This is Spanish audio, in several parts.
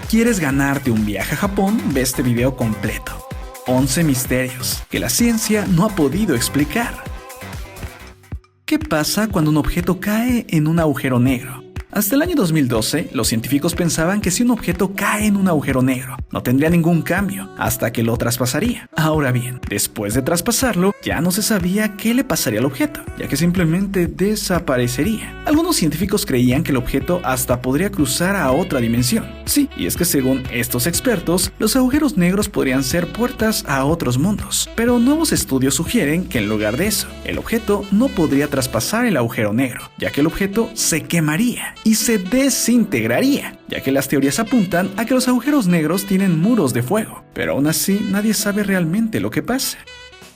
¿Quieres ganarte un viaje a Japón? Ve este video completo. 11 misterios que la ciencia no ha podido explicar. ¿Qué pasa cuando un objeto cae en un agujero negro? Hasta el año 2012, los científicos pensaban que si un objeto cae en un agujero negro, no tendría ningún cambio hasta que lo traspasaría. Ahora bien, después de traspasarlo, ya no se sabía qué le pasaría al objeto, ya que simplemente desaparecería. Algunos científicos creían que el objeto hasta podría cruzar a otra dimensión. Sí, y es que según estos expertos, los agujeros negros podrían ser puertas a otros mundos. Pero nuevos estudios sugieren que en lugar de eso, el objeto no podría traspasar el agujero negro, ya que el objeto se quemaría y se desintegraría, ya que las teorías apuntan a que los agujeros negros tienen muros de fuego, pero aún así nadie sabe realmente lo que pasa.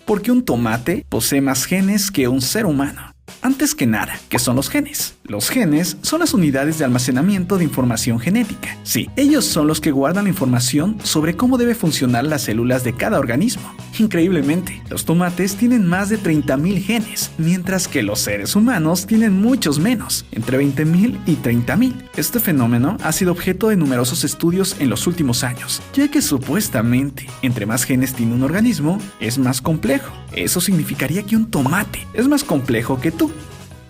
¿Por qué un tomate posee más genes que un ser humano? Antes que nada, ¿qué son los genes? Los genes son las unidades de almacenamiento de información genética. Sí, ellos son los que guardan la información sobre cómo debe funcionar las células de cada organismo. Increíblemente, los tomates tienen más de 30.000 genes, mientras que los seres humanos tienen muchos menos, entre 20.000 y 30.000. Este fenómeno ha sido objeto de numerosos estudios en los últimos años, ya que supuestamente, entre más genes tiene un organismo, es más complejo. Eso significaría que un tomate es más complejo que tú.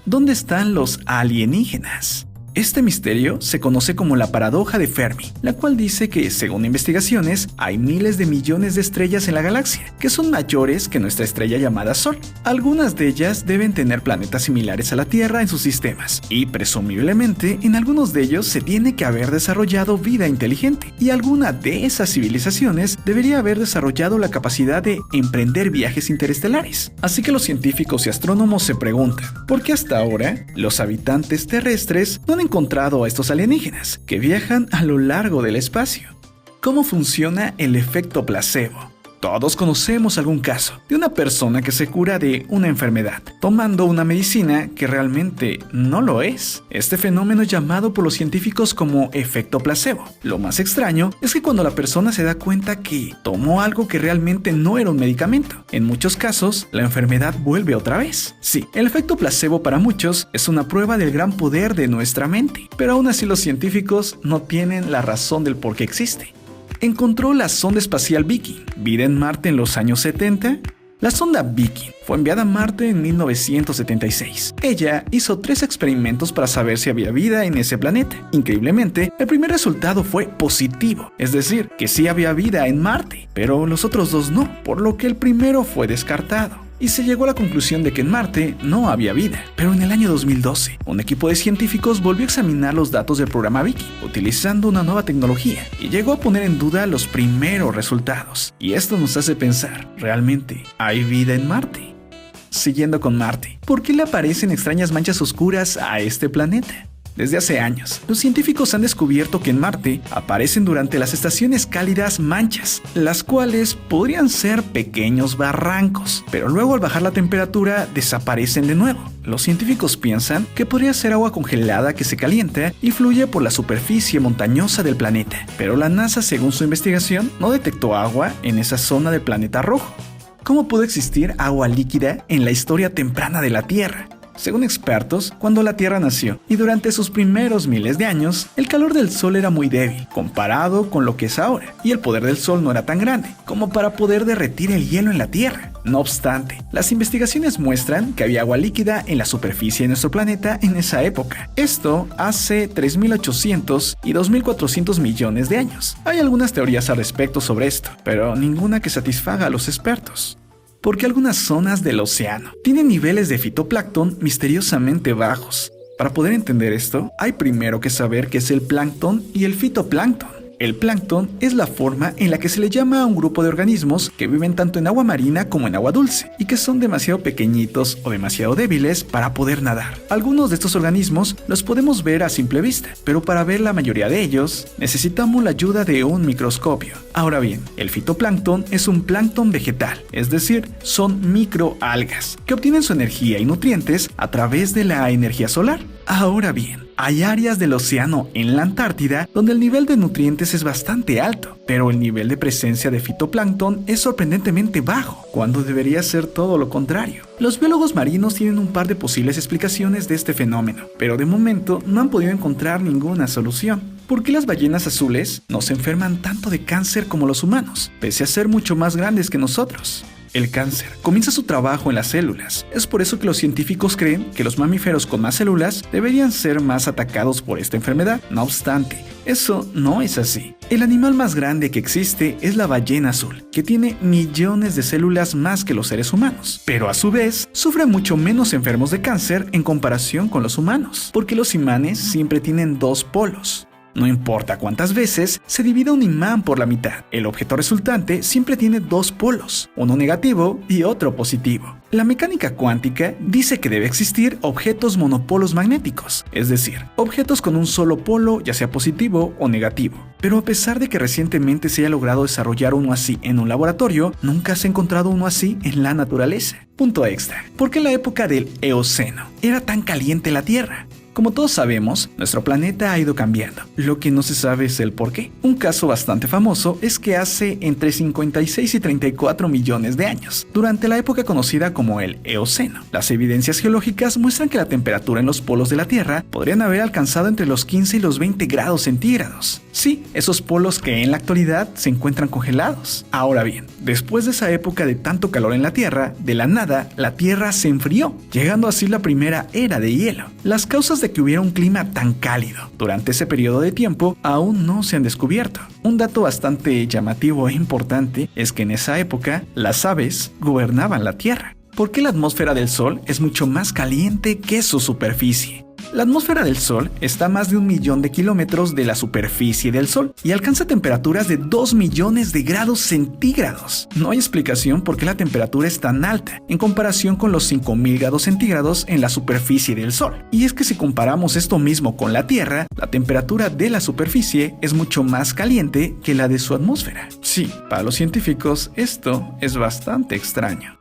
¿Dónde están los alienígenas? Este misterio se conoce como la paradoja de Fermi, la cual dice que, según investigaciones, hay miles de millones de estrellas en la galaxia, que son mayores que nuestra estrella llamada Sol. Algunas de ellas deben tener planetas similares a la Tierra en sus sistemas, y presumiblemente en algunos de ellos se tiene que haber desarrollado vida inteligente, y alguna de esas civilizaciones debería haber desarrollado la capacidad de emprender viajes interestelares. Así que los científicos y astrónomos se preguntan, ¿por qué hasta ahora los habitantes terrestres no han encontrado a estos alienígenas que viajan a lo largo del espacio? ¿Cómo funciona el efecto placebo? Todos conocemos algún caso de una persona que se cura de una enfermedad tomando una medicina que realmente no lo es. Este fenómeno es llamado por los científicos como efecto placebo. Lo más extraño es que cuando la persona se da cuenta que tomó algo que realmente no era un medicamento, en muchos casos la enfermedad vuelve otra vez. Sí, el efecto placebo para muchos es una prueba del gran poder de nuestra mente, pero aún así los científicos no tienen la razón del por qué existe. ¿Encontró la sonda espacial Viking vida en Marte en los años 70? La sonda Viking fue enviada a Marte en 1976. Ella hizo 3 experimentos para saber si había vida en ese planeta. Increíblemente, el primer resultado fue positivo, es decir, que sí había vida en Marte, pero los otros 2 no, por lo que el primero fue descartado. Y se llegó a la conclusión de que en Marte no había vida. Pero en el año 2012, un equipo de científicos volvió a examinar los datos del programa Viking, utilizando una nueva tecnología, y llegó a poner en duda los primeros resultados. Y esto nos hace pensar, ¿realmente hay vida en Marte? Siguiendo con Marte, ¿por qué le aparecen extrañas manchas oscuras a este planeta? Desde hace años, los científicos han descubierto que en Marte aparecen durante las estaciones cálidas manchas, las cuales podrían ser pequeños barrancos, pero luego al bajar la temperatura desaparecen de nuevo. Los científicos piensan que podría ser agua congelada que se calienta y fluye por la superficie montañosa del planeta, pero la NASA, según su investigación, no detectó agua en esa zona del planeta rojo. ¿Cómo pudo existir agua líquida en la historia temprana de la Tierra? Según expertos, cuando la Tierra nació y durante sus primeros miles de años, el calor del Sol era muy débil comparado con lo que es ahora, y el poder del Sol no era tan grande como para poder derretir el hielo en la Tierra. No obstante, las investigaciones muestran que había agua líquida en la superficie de nuestro planeta en esa época. Esto hace 3.800 y 2.400 millones de años. Hay algunas teorías al respecto sobre esto, pero ninguna que satisfaga a los expertos. Porque algunas zonas del océano tienen niveles de fitoplancton misteriosamente bajos. Para poder entender esto, hay primero que saber qué es el plancton y el fitoplancton. El plancton es la forma en la que se le llama a un grupo de organismos que viven tanto en agua marina como en agua dulce y que son demasiado pequeñitos o demasiado débiles para poder nadar. Algunos de estos organismos los podemos ver a simple vista, pero para ver la mayoría de ellos necesitamos la ayuda de un microscopio. Ahora bien, el fitoplancton es un plancton vegetal, es decir, son microalgas que obtienen su energía y nutrientes a través de la energía solar. Ahora bien, Hay áreas del océano en la Antártida donde el nivel de nutrientes es bastante alto, pero el nivel de presencia de fitoplancton es sorprendentemente bajo, cuando debería ser todo lo contrario. Los biólogos marinos tienen un par de posibles explicaciones de este fenómeno, pero de momento no han podido encontrar ninguna solución. ¿Por qué las ballenas azules no se enferman tanto de cáncer como los humanos, pese a ser mucho más grandes que nosotros? El cáncer comienza su trabajo en las células. Es por eso que los científicos creen que los mamíferos con más células deberían ser más atacados por esta enfermedad. No obstante, eso no es así. El animal más grande que existe es la ballena azul, que tiene millones de células más que los seres humanos, pero a su vez sufre mucho menos enfermos de cáncer en comparación con los humanos, porque los imanes siempre tienen dos polos. No importa cuántas veces se divida un imán por la mitad, el objeto resultante siempre tiene dos polos, uno negativo y otro positivo. La mecánica cuántica dice que debe existir objetos monopolos magnéticos, es decir, objetos con un solo polo, ya sea positivo o negativo. Pero a pesar de que recientemente se haya logrado desarrollar uno así en un laboratorio, nunca se ha encontrado uno así en la naturaleza. Punto extra. ¿Por qué en la época del Eoceno era tan caliente la Tierra? Como todos sabemos, nuestro planeta ha ido cambiando. Lo que no se sabe es el por qué. Un caso bastante famoso es que hace entre 56 y 34 millones de años, durante la época conocida como el Eoceno. Las evidencias geológicas muestran que la temperatura en los polos de la Tierra podrían haber alcanzado entre los 15 y los 20 grados centígrados. Sí, esos polos que en la actualidad se encuentran congelados. Ahora bien, después de esa época de tanto calor en la Tierra, de la nada, la Tierra se enfrió, llegando así la primera era de hielo. Las causas de que hubiera un clima tan cálido durante ese periodo de tiempo aún no se han descubierto. Un dato bastante llamativo e importante es que en esa época las aves gobernaban la Tierra. ¿Por qué la atmósfera del Sol es mucho más caliente que su superficie? La atmósfera del Sol está a más de 1 millón de kilómetros de la superficie del Sol y alcanza temperaturas de 2 millones de grados centígrados. No hay explicación por qué la temperatura es tan alta en comparación con los 5000 grados centígrados en la superficie del Sol. Y es que si comparamos esto mismo con la Tierra, la temperatura de la superficie es mucho más caliente que la de su atmósfera. Sí, para los científicos esto es bastante extraño.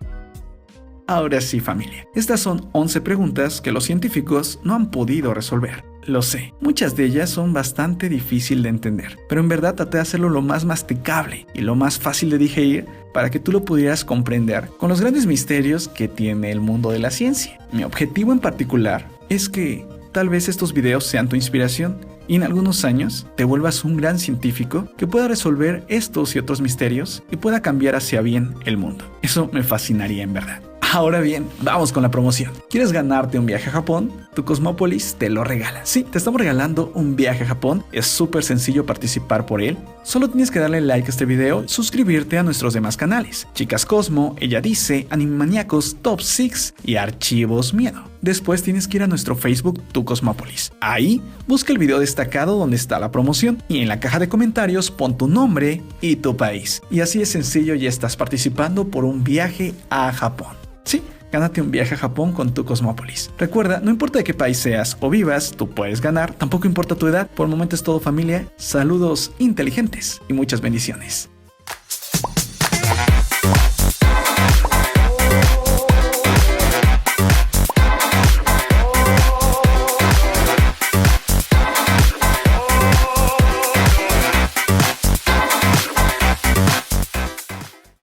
Ahora sí, familia, estas son 11 preguntas que los científicos no han podido resolver. Lo sé, muchas de ellas son bastante difíciles de entender, pero en verdad traté de hacerlo lo más masticable y lo más fácil de digerir para que tú lo pudieras comprender con los grandes misterios que tiene el mundo de la ciencia. Mi objetivo en particular es que tal vez estos videos sean tu inspiración y en algunos años te vuelvas un gran científico que pueda resolver estos y otros misterios y pueda cambiar hacia bien el mundo. Eso me fascinaría en verdad. Ahora bien, vamos con la promoción. ¿Quieres ganarte un viaje a Japón? Tu Cosmópolis te lo regala. Sí, te estamos regalando un viaje a Japón. Es súper sencillo participar por él. Solo tienes que darle like a este video, suscribirte a nuestros demás canales: Chicas Cosmo, Ella Dice, Animaniacos, Top 6 y Archivos Miedo. Después tienes que ir a nuestro Facebook, Tu Cosmópolis. Ahí busca el video destacado donde está la promoción y en la caja de comentarios pon tu nombre y tu país. Y así es sencillo, ya estás participando por un viaje a Japón. Sí, gánate un viaje a Japón con Tu Cosmópolis. Recuerda, no importa de qué país seas o vivas, tú puedes ganar. Tampoco importa tu edad. Por el momento es todo, familia. Saludos inteligentes y muchas bendiciones.